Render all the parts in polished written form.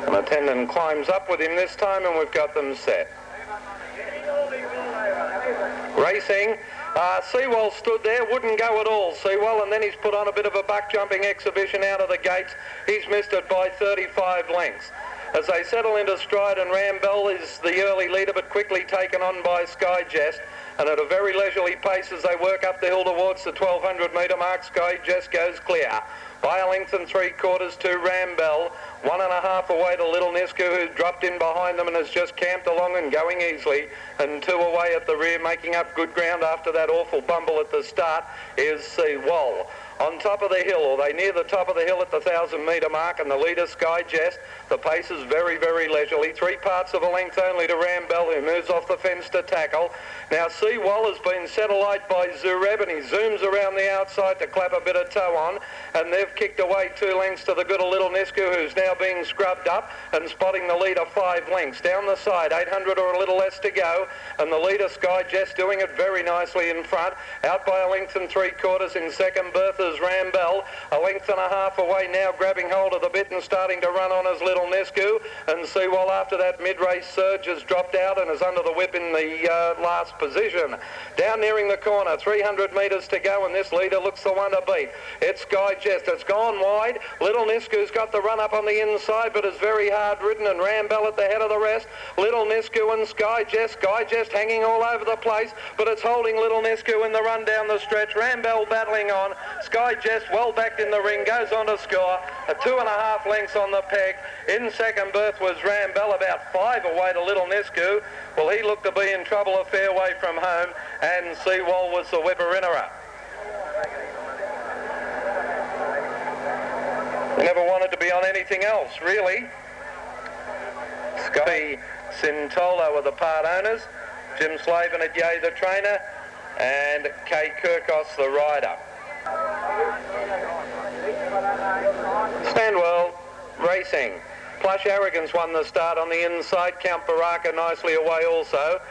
An attendant climbs up with him this time, and we've got them set. Racing. Seawell stood there, wouldn't go at all, Seawell, and then he's put on a bit of a buck jumping exhibition out of the gates. He's missed it by 35 lengths. As they settle into stride, and Rambell is the early leader, but quickly taken on by Sky Jest, and at a very leisurely pace as they work up the hill towards the 1200 metre mark, Sky Jest goes clear. By a length and 3/4 to Rambell, 1.5 away to Little Nisku, who's dropped in behind them and has just camped along and going easily, and 2 away at the rear, making up good ground after that awful bumble at the start, is Seawall. On top of the hill, or they near the top of the hill at the 1000 metre mark, and the leader Sky Jest. The pace is very, very leisurely. 3 parts of a length only to Rambell, who moves off the fence to tackle. Now Seawall has been set alight by Zureb, and he zooms around the outside to clap a bit of toe on, and they've kicked away 2 lengths to the good of Little Nisku, who's now being scrubbed up and spotting the leader 5 lengths. Down the side, 800 or a little less to go, and the leader Sky Jest doing it very nicely in front. Out by a length and 3/4 in second berth is Rambell, a length and a half away now, grabbing hold of the bit and starting to run on as Little Nisku, and Seawall after that mid-race surge has dropped out and is under the whip in the last position. Down nearing the corner, 300 metres to go, and this leader looks the one to beat. It's Sky Jest. It's gone wide. Little Nisku's got the run up on the inside, but is very hard ridden, and Rambell at the head of the rest. Little Nisku and Sky Jest hanging all over the place, but it's holding Little Nisku in the run down the stretch. Rambell battling on. Sky Jest well backed in the ring, goes on to score. 2.5 lengths on the peg. In second berth was Rambell, about 5 away to Little Nisku. Well, he looked to be in trouble a fair way from home, and Seawall was the whipper-innerer. He never wanted to be on anything else, really. Sky Sintolo are the part owners, Jim Slavin at Yea the trainer, and Kay Kirkos the rider. Standwell Racing. Plush Arrogance won the start on the inside. Count Baraka nicely away also.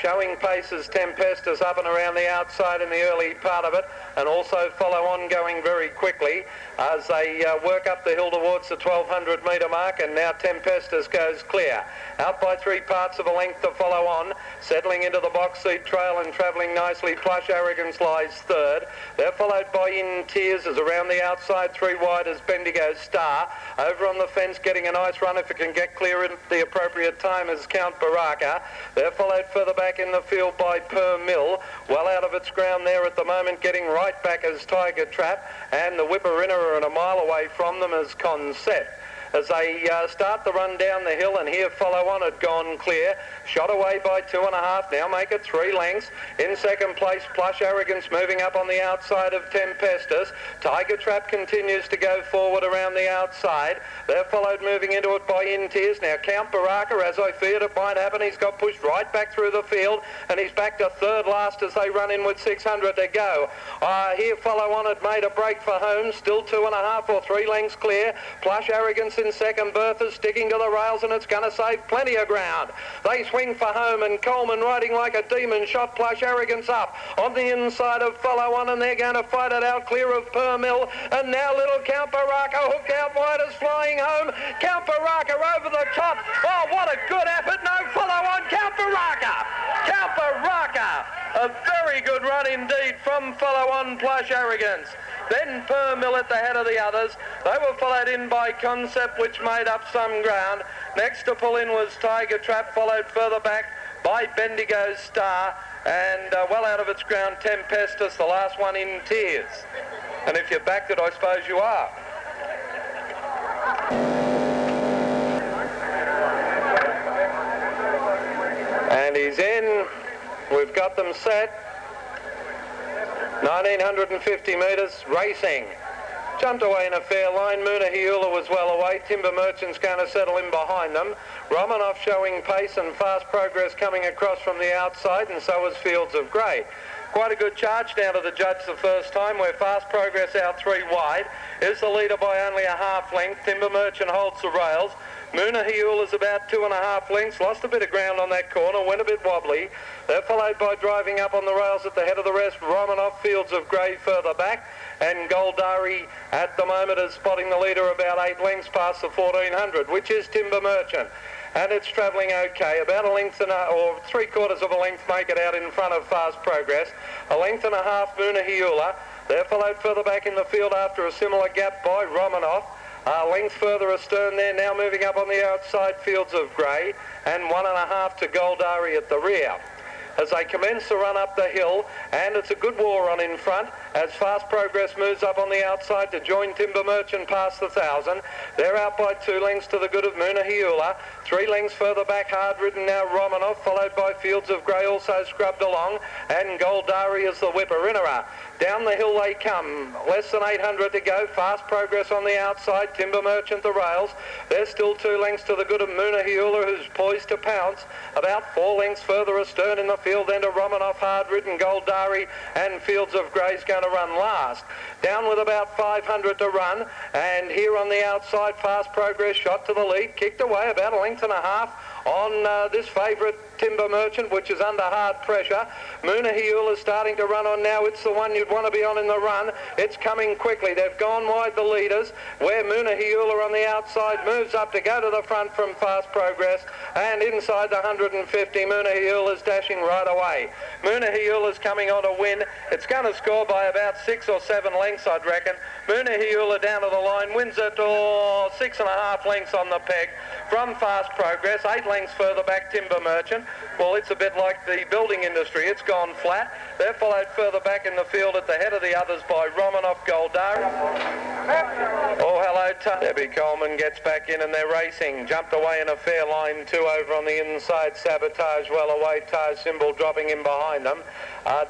Showing pace as Tempestus up and around the outside in the early part of it, and also follow on going very quickly as they work up the hill towards the 1200 metre mark, and now Tempestus goes clear. Out by 3 parts of a length to follow on, settling into the box seat trail and travelling nicely. Plush Arrogance lies third. They're followed by In Tears as around the outside 3 wide as Bendigo Star. Over on the fence getting a nice run if it can get clear at the appropriate time is Count Baraka. They're followed further back in the field by Per Mill, well out of its ground there at the moment, getting right back as Tiger Trap, and the whipper-innerer and a mile away from them is Concept. As they start the run down the hill, and here follow on had gone clear, shot away by 2.5, now make it 3 lengths. In second place, Plush Arrogance moving up on the outside of Tempestus. Tiger Trap continues to go forward around the outside. They're followed moving into it by In Tears. Now Count Baraka, as I feared it might happen, he's got pushed right back through the field, and he's back to third last as they run in with 600 to go. Here follow on had made a break for home, still 2.5 or 3 lengths clear. Plush Arrogance in second berth is sticking to the rails, and it's going to save plenty of ground. They swing for home, and Coleman riding like a demon shot Plush Arrogance up on the inside of follow on, and they're going to fight it out clear of Per Mill, and now little Count Baraka hooked out wide is flying home. Count Baraka over the top. Oh, what a good effort. No follow on. Count Baraka. Count Baraka. A very good run indeed from follow on Plush Arrogance. Then Per Mill at the head of the others. They were followed in by Concept, which made up some ground. Next to pull in was Tiger Trap, followed further back by Bendigo Star, and well out of its ground, Tempestus, the last one In Tears. And if you backed it, I suppose you are. And he's in. We've got them set. 1950 metres, racing. Jumped away in a fair line. Moonahiula was well away. Timber Merchant's going to settle in behind them. Romanoff showing pace and fast progress coming across from the outside, and so is Fields of Grey. Quite a good charge down to the judge the first time, where Fast Progress out 3 wide is the leader by only a half length. Timber Merchant holds the rails. Moona Hiul is about 2.5 lengths, lost a bit of ground on that corner, went a bit wobbly. They're followed by driving up on the rails at the head of the rest, Romanoff, Fields of Grey further back, and Goldari at the moment is spotting the leader about 8 lengths past the 1400, which is Timber Merchant. And it's travelling okay, about a length and or 3/4 of a length make it out in front of Fast Progress. A length and a half Moona Hiula. They're followed further back in the field after a similar gap by Romanoff. A length further astern there, now moving up on the outside, Fields of Grey, and 1.5 to Goldari at the rear. As they commence to run up the hill, and it's a good war on in front as Fast Progress moves up on the outside to join Timber Merchant past the 1,000. They're out by 2 lengths to the good of Moona Hiula. 3 lengths further back, hard ridden now Romanoff, followed by Fields of Grey also scrubbed along, and Goldari is the whipper-innerer. Down the hill they come, less than 800 to go. Fast Progress on the outside, Timber Merchant the rails. They're still 2 lengths to the good of Moona Hiula, who's poised to pounce. About 4 lengths further astern in the field, then to Romanoff, hard-ridden Goldari, and Fields of Grey's going to run last. Down with about 500 to run, and here on the outside, Fast Progress shot to the lead, kicked away about a length and a half on this favourite Timber Merchant, which is under hard pressure. Moona Hiul is starting to run on now. It's the one you'd want to be on in the run. It's coming quickly. They've gone wide, the leaders, where Moona Hiul on the outside moves up to go to the front from Fast Progress, and inside the 150, Moona Hiul is dashing right away. Moona Hiul is coming on to win. It's going to score by about 6 or 7 lengths, I'd reckon. Moona Hiul down to the line, wins it 6.5 lengths on the peg from Fast Progress. 8 lengths further back, Timber Merchant. Well, it's a bit like the building industry. It's gone flat. They're followed further back in the field at the head of the others by Romanoff, Goldari. Oh, hello, Debbie Coleman gets back in and they're racing. Jumped away in a fair line, 2 over on the inside. Sabotage well away. Taj Symbol dropping in behind them.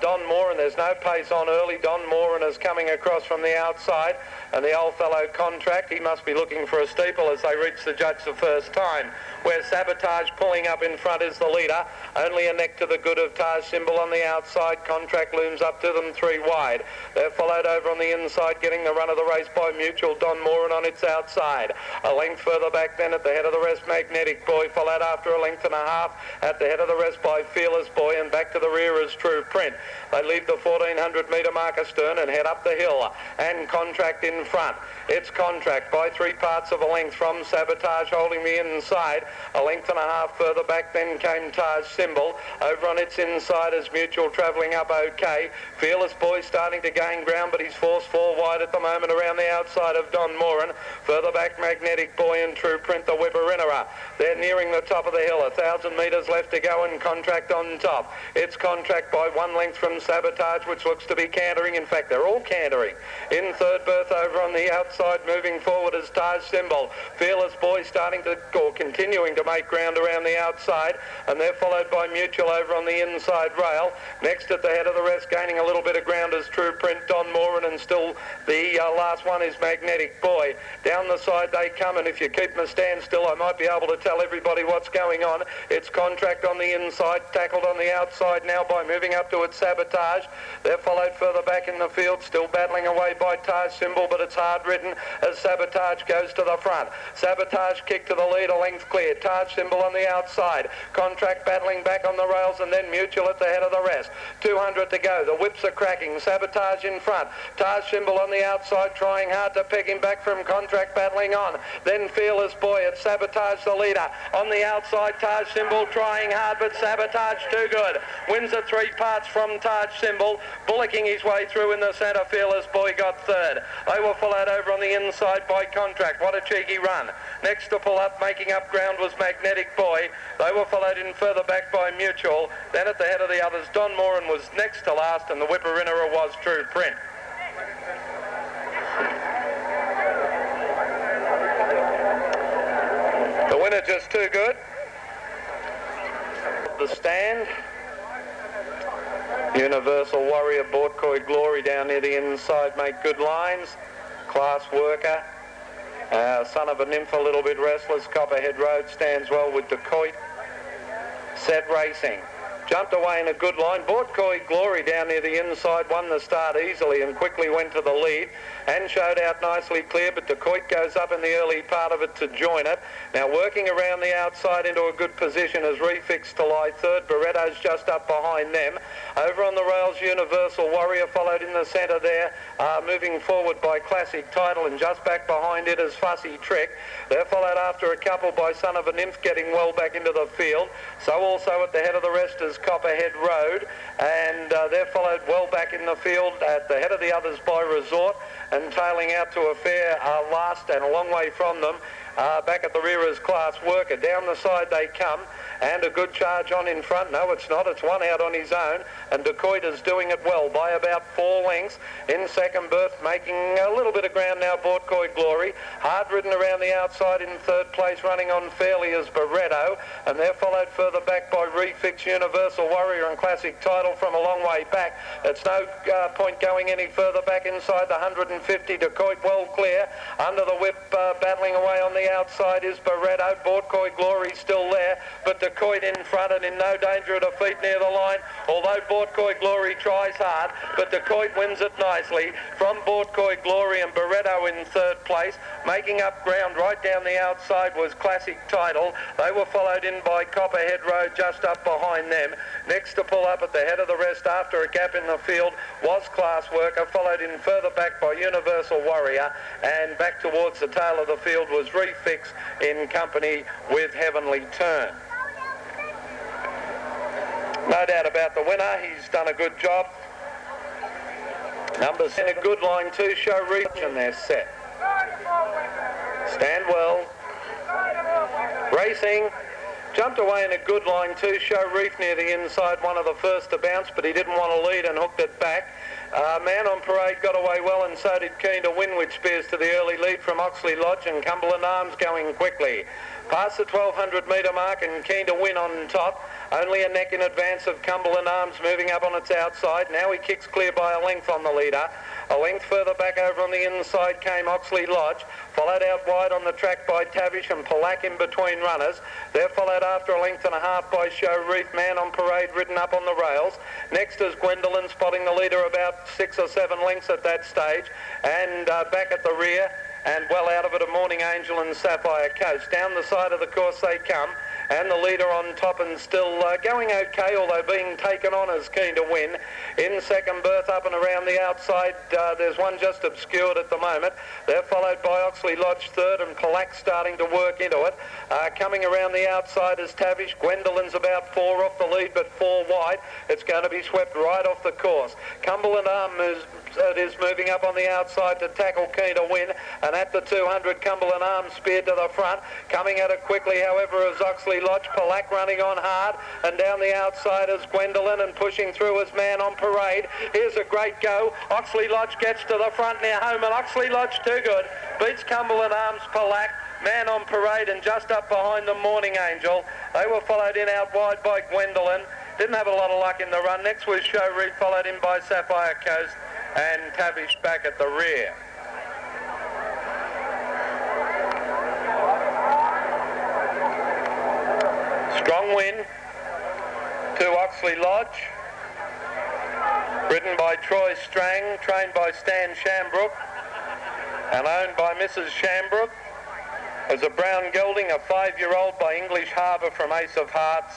Don Moran, there's no pace on early. Don Moran is coming across from the outside, and the old fellow Contract, he must be looking for a steeple as they reach the judge the first time, where Sabotage pulling up in front is the leader, only a neck to the good of Taj Symbol on the outside. Contract looms up to them 3 wide. They're followed over on the inside, getting the run of the race by Mutual. Don Moran on its outside. A length further back then at the head of the rest, Magnetic Boy, followed after a length and a half at the head of the rest by Fearless Boy, and back to the rear is True Print. They leave the 1400 metre mark astern and head up the hill, and Contract in front. It's Contract by 3 parts of a length from Sabotage holding the inside. A length and a half further back then came Taj Symbol. Over on its inside is Mutual travelling up okay. Fearless Boy starting to gain ground, but he's forced 4 wide at the moment around the outside of Don Moran. Further back, Magnetic Boy and True Print, the whipper-innerer. They're nearing the top of the hill. 1,000 metres left to go, and Contract on top. It's Contract by 1 length from Sabotage, which looks to be cantering. In fact, they're all cantering. In third berth over on the outside, moving forward is Taj Symbol. Fearless Boy starting to, or continuing to make ground around the outside, and they're followed by Mutual over on the inside rail. Next at the head of the rest, gaining a little bit of ground is True Print, Don Moran, and still the last one is Magnetic Boy. Down the side they come, and if you keep them a standstill, I might be able to tell everybody what's going on. It's Contract on the inside, tackled on the outside now by moving up to its Sabotage. They're followed further back in the field, still battling away by Taj Symbol, but it's hard ridden as Sabotage goes to the front. Sabotage kick to the lead, a length clear. Taj Symbol on the outside. Contract battling back on the rails, and then Mutual at the head of the rest. 200 to go. The whips are cracking. Sabotage in front. Taj Symbol on the outside, trying hard to peg him back from Contract battling on. Then Fearless Boy at Sabotage, the leader. On the outside, Taj Symbol trying hard, but Sabotage too good. Wins the 3 parts from Taj Symbol, bullocking his way through in the centre. Fearless Boy got third. They were followed over on the inside by Contract. What a cheeky run. Next to pull up, making up ground, was Magnetic Boy. They were followed in further back by Mutual. Then at the head of the others, Don Moran was next to last, and the whipper-innerer was True Print. The winner just too good. The stand. Universal Warrior, Bortkoi Glory down near the inside, make good lines. Class worker. Son of a Nymph, a little bit restless. Copperhead Road stands well with Decoit. Set racing. jumped away in a good line. Bortkoi Glory down near the inside won the start easily and quickly went to the lead and showed out nicely clear, but Decoit goes up in the early part of it to join it. Now working around the outside into a good position is Refix to lie third. Barretto's just up behind them. Over on the rails, Universal Warrior followed in the centre there, moving forward by Classic Title, and just back behind it is Fussy Trek. They're followed after a couple by Son of a Nymph getting well back into the field. So also at the head of the rest is Copperhead Road, and they're followed well back in the field at the head of the others by Resort, and tailing out to a fair last and a long way from them. Back at the rear is Class Worker. Down the side they come, and a good charge on in front. No, it's not. It's one out on his own, and Decoit is doing it well by about 4 lengths. In second berth, making a little bit of ground now, Bortkoi Glory. Hard ridden around the outside in third place, running on fairly is Barretto, and they're followed further back by Refix, Universal Warrior and Classic Title from a long way back. It's no point going any further back inside the 150. Decoit well clear. Under the whip, battling away on the outside is Barretto. Bortkoi Glory still there, but Decoit in front and in no danger of defeat near the line, although Bortkoi Glory tries hard, but Decoit wins it nicely from Bortkoi Glory, and Barretto in third place. Making up ground right down the outside was Classic Title. They were followed in by Copperhead Road just up behind them. Next to pull up at the head of the rest after a gap in the field was Class Worker, followed in further back by Universal Warrior, and back towards the tail of the field was Refix in company with Heavenly Turn. No doubt about the winner. He's done a good job. Numbers in a good line too. Show Reach, and they're set. Stand well. Racing. Jumped away in a good line too. Show Reef near the inside, one of the first to bounce, but he didn't want to lead and hooked it back. Man on Parade got away well, and so did Keen to Win, which spears to the early lead from Oxley Lodge, and Cumberland Arms going quickly. Past the 1200 metre mark, and Keen to Win on top. Only a neck in advance of Cumberland Arms, moving up on its outside. Now he kicks clear by a length on the leader. A length further back over on the inside came Oxley Lodge, followed out wide on the track by Tavish and Palak in between runners. They're followed after a length and a half by Show Reef. Man on Parade ridden up on the rails. Next is Gwendolyn, spotting the leader about 6 or 7 lengths at that stage. And back at the rear, and well out of it, a Morning Angel and Sapphire Coast. Down the side of the course they come, and the leader on top and still going okay, although being taken on as Keen to Win. In second berth up and around the outside, there's one just obscured at the moment. They're followed by Oxley Lodge third, and Palak starting to work into it. Coming around the outside is Tavish. Gwendolyn's about 4 off the lead, but 4 wide. It's going to be swept right off the course. Cumberland Arms is moving up on the outside to tackle Keen to Win, and at the 200, Cumberland Arms speared to the front. Coming at it quickly, however, is Oxley Lodge. Palak running on hard, and down the outside is Gwendolyn, and pushing through is Man on Parade. Here's a great go. Oxley Lodge gets to the front near home, and Oxley Lodge too good. Beats Cumberland Arms, Palak, Man on Parade, and just up behind the Morning Angel. They were followed in out wide by Gwendolyn. Didn't have a lot of luck in the run. Next was Show Reef, followed in by Sapphire Coast, and Tavish back at the rear. Strong win to Oxley Lodge, ridden by Troy Strang, trained by Stan Shambrook, and owned by Mrs. Shambrook. As a brown gelding, a 5-year-old by English Harbour from Ace of Hearts.